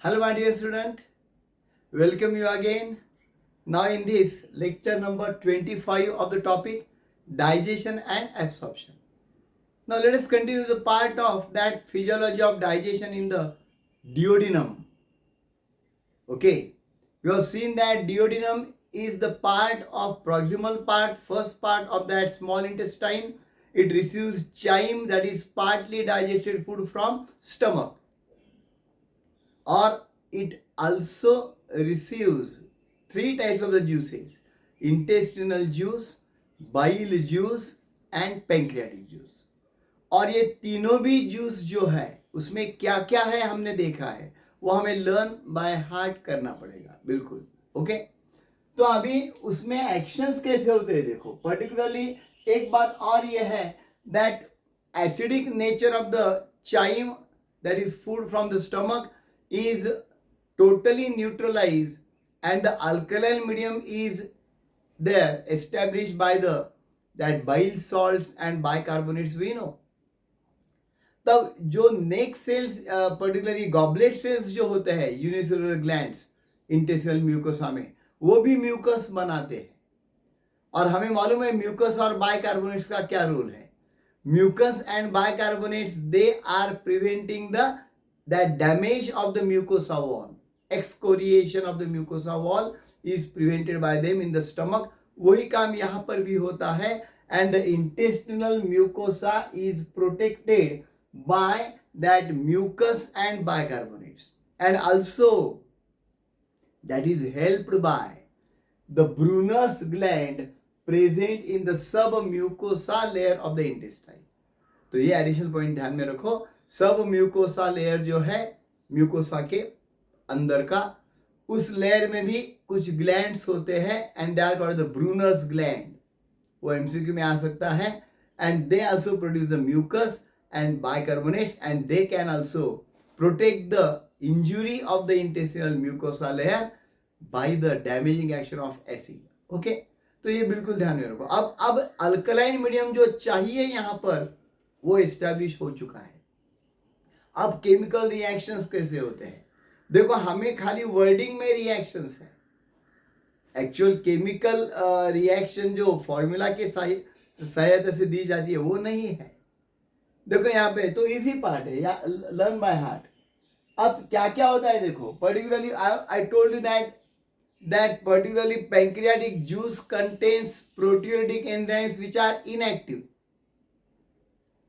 Hello, my dear student. Welcome you again. Now, in this lecture number 25 of the topic digestion and absorption. Now, let us continue the part of that physiology of digestion in the duodenum. Okay, we have seen that duodenum is the part of proximal part, first part of that small intestine. It receives chyme, that is partly digested food from stomach, or it also receives three types of the juices: intestinal juice, bile juice and pancreatic juice. और ये तीनों भी juice जो है उसमें क्या क्या है हमने देखा है, वो हमें लर्न बाय हार्ट करना पड़ेगा. बिल्कुल ओके. तो अभी उसमें एक्शंस कैसे होते हैं देखो. पर्टिकुलरली एक बात और ये है that acidic nature of the chyme, that is food from the stomach, is totally neutralized and the alkaline medium is there established by the that bile salts and bicarbonates we know. तब जो नेक sales particularly goblet cells जो होते हैं unicellular glands intestinal mucosa में, वो भी mucus बनाते हैं. और हमें मालूम है म्यूकस और बाइकार्बोनेट्स का क्या रोल है. Mucus and bicarbonates they are preventing the that damage of the mucosa wall, excoriation of the mucosa wall is prevented by them in the stomach. वही काम यहाँ पर भी होता है. And the intestinal mucosa is protected by that mucus and bicarbonates, and also that is helped by the Brunner's gland present in the submucosa layer of the intestine. तो ये additional point ध्यान में रखो. सब म्यूकोसा लेयर जो है mucosa के अंदर का, उस लेयर में भी कुछ ग्लैंड्स होते हैं and they are called the Brunner's gland. वो एमसीक्यू में आ सकता है. And they also produce the mucus and bicarbonates and they can also protect the injury of the intestinal mucosa layer by the damaging action of acid. Okay, तो ये बिल्कुल ध्यान में रखो. अब अल्कलाइन मीडियम जो चाहिए यहाँ पर वो एस्टैब्लिश हो चुका है. अब केमिकल रिएक्शंस कैसे होते हैं देखो. हमें खाली वर्डिंग में रिएक्शंस है, एक्चुअल केमिकल रिएक्शन जो फॉर्मूला के सहायता से दी जाती है वो नहीं है. देखो यहाँ पे तो इजी पार्ट है या लर्न बाय हार्ट. अब क्या क्या होता है देखो. Particularly I told you that particularly pancreatic juice contains proteolytic enzymes which are inactive.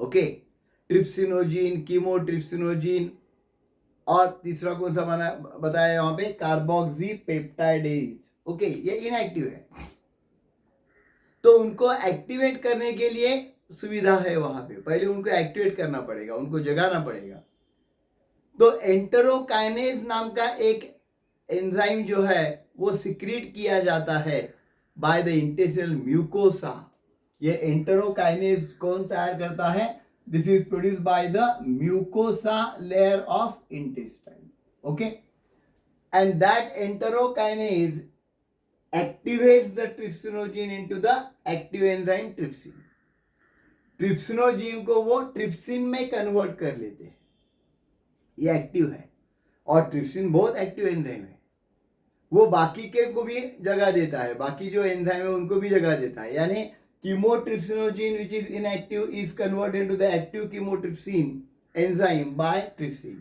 Okay, trypsinogen, chymotrypsinogen, और तीसरा कौन सा बना बताया यहाँ पे, कार्बोक्सी पेप्टाइडेज. ओके, ये इनएक्टिव है. तो उनको एक्टिवेट करने के लिए सुविधा है वहां पे. पहले उनको एक्टिवेट करना पड़ेगा, उनको जगाना पड़ेगा. तो एंटेरोकाइनेज नाम का एक एंजाइम जो है वो सिक्रीट किया जाता है बाय द इंटेस्टिनल म्यूकोसा. ये एंटेरोकाइनेज कौन तैयार करता है? This is produced by the mucosa layer of intestine. Okay, and that enterokinase activates the trypsinogen into the active enzyme trypsin. ट्रिप्सिनोजीन को वो ट्रिप्सिन में कन्वर्ट कर लेते हैं. ये एक्टिव है और ट्रिप्सिन बहुत एक्टिव एंजाइम है. वो बाकी के को भी जगह देता है, बाकी जो एंजाइम है उनको भी जगह देता है. यानी chemotrypsinogen which is inactive is converted into the active chemotrypsin enzyme by trypsin.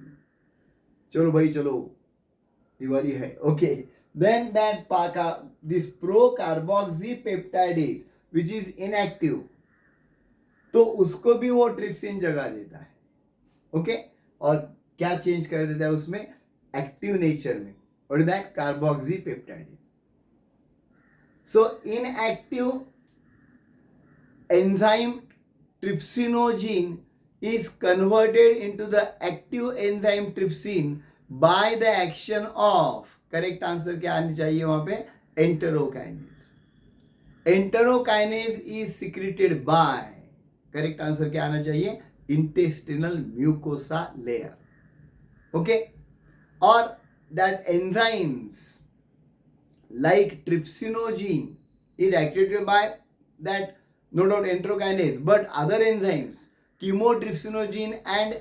चलो भाई चलो, दिवाली है. Okay, then that this procarboxy peptidase which is inactive, तो उसको भी वो ट्रिप्सिन जगह देता है. ओके, और क्या चेंज कर देता है उसमें? एक्टिव नेचर में. और that carboxy peptidase. So inactive enzyme trypsinogen is converted into the active enzyme trypsin by the action of, correct answer क्या आनी चाहिए वहां पे? enterokinase. Enterokinase is secreted by, correct answer क्या आना चाहिए? intestinal mucosa layer. Okay, or that enzymes like trypsinogen is activated by that, no doubt enterokinase, but other enzymes chemotrypsinogen and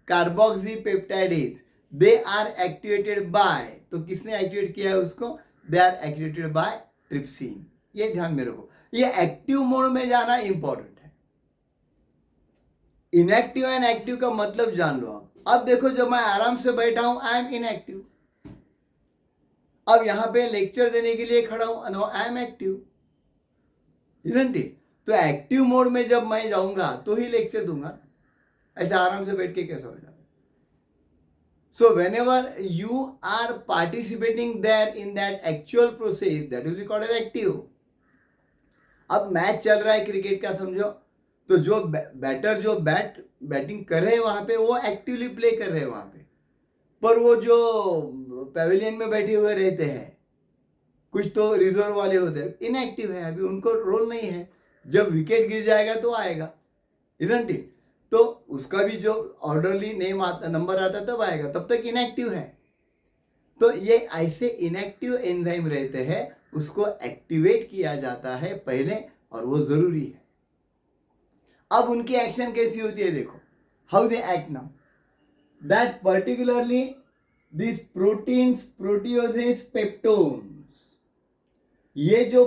carboxypeptidase, they are activated by, तो किसने activate किया है उसको, they are activated by trypsin. ये ध्यान में रखो, ये एक्टिव मोड में जाना इंपॉर्टेंट है। इनएक्टिव एंड एक्टिव का मतलब जान लो आप। अब देखो जब मैं आराम से बैठा हूं आई एम इनएक्टिव, अब यहां पे लेक्चर देने के लिए खड़ा हूं, no I am active, isn't it? तो एक्टिव मोड में जब मैं जाऊंगा तो ही लेक्चर दूंगा, ऐसा आराम से बैठ के कैसे हो जाता? So whenever you are participating there in that actual process, that will be called as active. अब मैच चल रहा है क्रिकेट का समझो, तो जो बैटर जो बैटिंग कर रहे हैं वहां पे वो एक्टिवली प्ले कर रहे हैं वहां पे, पर वो जो पेविलियन में बैठे हुए रहते हैं कुछ तो रिजर्व वाले होते हैं, इनएक्टिव है, अभी उनको रोल नहीं है, जब विकेट गिर जाएगा तो आएगा, इजंट इट? तो उसका भी जो ऑर्डरली नेम आता, नंबर आता तब आएगा, तब तक इनएक्टिव है। तो ये ऐसे इनएक्टिव एंजाइम रहते हैं, उसको एक्टिवेट किया जाता है पहले, और वो जरूरी है। अब उनकी एक्शन कैसी होती है देखो, how they act now, that particularly this proteins, proteoses, peptones, ये जो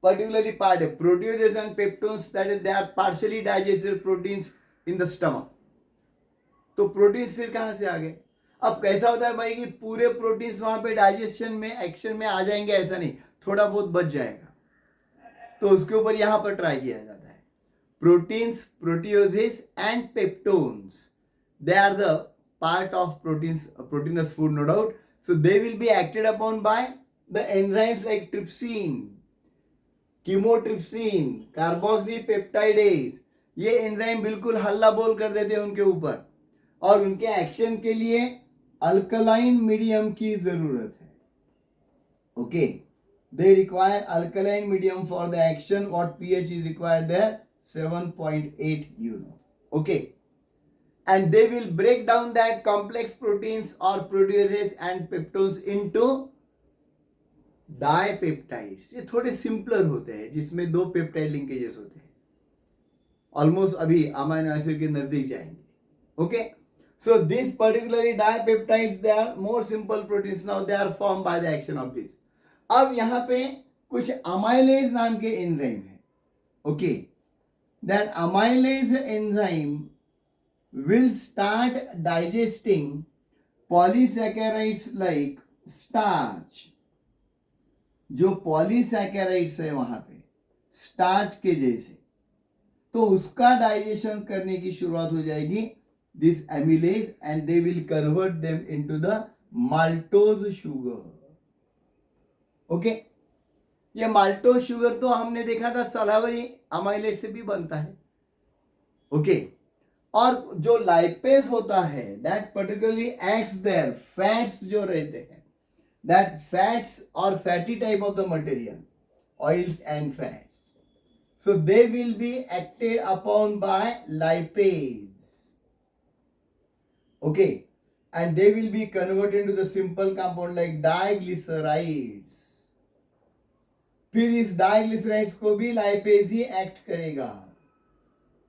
particularly part है proteases and peptones, that is they are partially digested proteins in the stomach। तो प्रोटीन्स फिर कहां से आ गए? अब कैसा होता है भाई कि पूरे प्रोटीन्स वहां पे डाइजेशन में एक्शन में आ जाएंगे ऐसा नहीं, थोड़ा बहुत बच जाएगा, तो उसके ऊपर यहां पर ट्राई किया जाता है। Proteins, proteoses and peptones, they are the part of proteins, proteinous food no doubt, so they will be acted upon by the enzymes like trypsin, chymotrypsin, carboxypeptidase, ये एंजाइम बिल्कुल हल्ला बोल कर देते हैं उनके ऊपर, और उनके एक्शन के लिए अल्कलाइन मीडियम की जरूरत है। Okay, they require alkaline medium for the action, what pH is required there, 7.8, you know. Okay, and they will break down that complex proteins or proteases and peptones into dipeptides. ये थोड़े simpler होते हैं जिसमें 2 peptide linkages होते हैं, almost अभी amino acid के नजदीक जाएंगे। Okay, so this particularly dipeptides, they are more simple proteins, now they are form by the action of this. अब यहां पे कुछ अमाइलेज नाम के एंजाइम है। Okay, that amylase enzyme will start digesting polysaccharides like starch, जो polysaccharides है वहां पे स्टार्च के जैसे, तो उसका डाइजेशन करने की शुरुआत हो जाएगी this amylase, and they will convert them into the maltose sugar. Okay, ये माल्टोज शुगर तो हमने देखा था सलावरी अमाइलेज से भी बनता है। ओके, और जो लाइपेज होता है that particularly acts there, fats जो रहते हैं, that fats or fatty type of the material, oils and fats, so they will be acted upon by lipase. Okay, and they will be converted into the simple compound like diglycerides, फिर इस diglycerides को भी lipase ही act करेगा,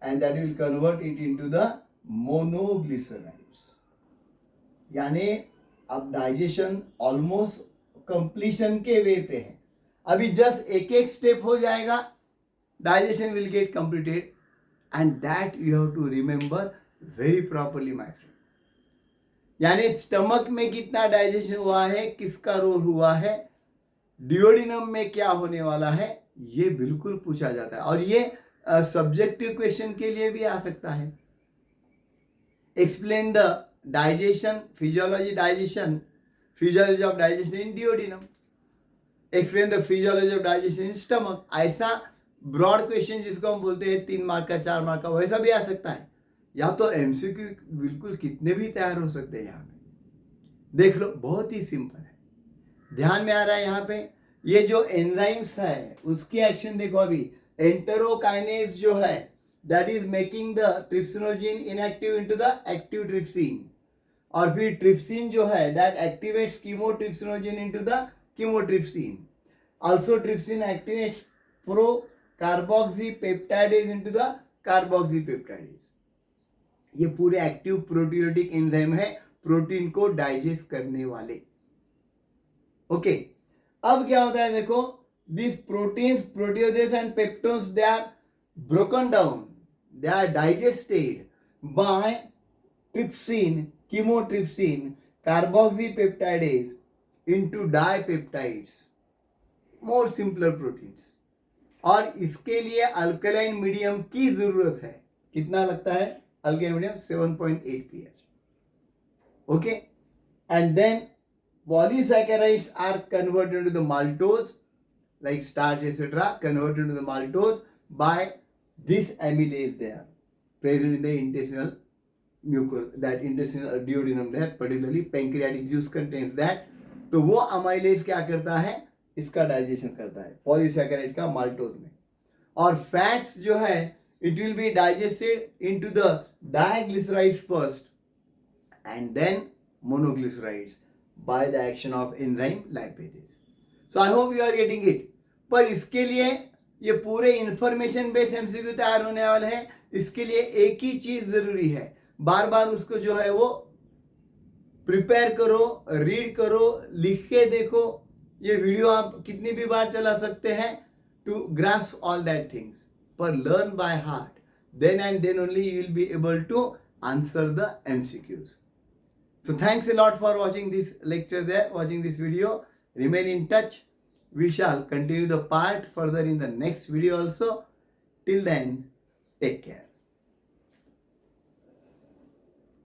and that will convert it into the monoglycerides। यानी अब digestion almost completion के वे पे है, अभी जस्ट एक एक स्टेप हो जाएगा, digestion will get completed, and that you have to remember very properly my friend. यानी स्टमक में कितना डाइजेशन हुआ है, किसका रोल हुआ है, डिओडिनम में क्या होने वाला है, ये बिल्कुल पूछा जाता है, और ये सब्जेक्टिव क्वेश्चन के लिए भी आ सकता है। Explain the digestion, physiology of digestion in duodenum, explain the physiology of digestion in stomach, ऐसा ब्रॉड क्वेश्चन जिसको हम बोलते हैं 3 मार्क का, 4 मार्क का, वैसा भी आ सकता है, या तो एमसीक्यू बिल्कुल कितने भी तैयार हो सकते हैं। यहाँ पे देख लो, बहुत ही सिंपल है, ध्यान में आ रहा है। यहाँ पे ये जो एंजाइम्स है उसकी एक्शन देखो, अभी एंटेरोकाइनेज जो है that is making the trypsinogen inactive into the active trypsin, और फिर trypsin जो है that activates chemotrypsinogen into the chemotrypsin, also trypsin activates pro carboxypeptidase into the carboxypeptidase। ये पूरे एक्टिव प्रोटियोटिक एंजाइम है, प्रोटीन को डाइजेस्ट करने वाले। ओके, अब क्या होता है देखो, this proteins, proteoses and peptones, they are broken down, they are digested by trypsin, chymotrypsin, carboxypeptidase into dipeptides, more simpler proteins। और इसके लिए अल्कलाइन मीडियम की जरूरत है। कितना लगता है alkaline medium? 7.8 pH। Okay, and then polysaccharides are converted into the maltose, like starch etc., converted into the maltose by this amylase there present in the intestinal mucus, that intestinal duodenum there, particularly pancreatic juice contains that। तो वो amylase क्या करता है? इसका digestion करता है, polysaccharide का maltose में। और फैट्स जो है it will be digested into the diglycerides first and then monoglycerides by the action of enzyme lipases. So I hope you are getting it. पर इसके लिए ये पूरे इंफॉर्मेशन बेस्ड एमसीक्यू तैयार होने वाले हैं। इसके लिए एक ही चीज जरूरी है, बार बार उसको जो है वो प्रिपेयर करो, रीड करो, लिख के देखो। ये वीडियो आप कितनी भी बार चला सकते हैं to grasp all that things, पर learn by heart, then and then only you will be able to answer the MCQs। So thanks a lot for watching this lecture there, watching this video. Remain in touch. We shall continue the part further in the next video also. Till then, take care.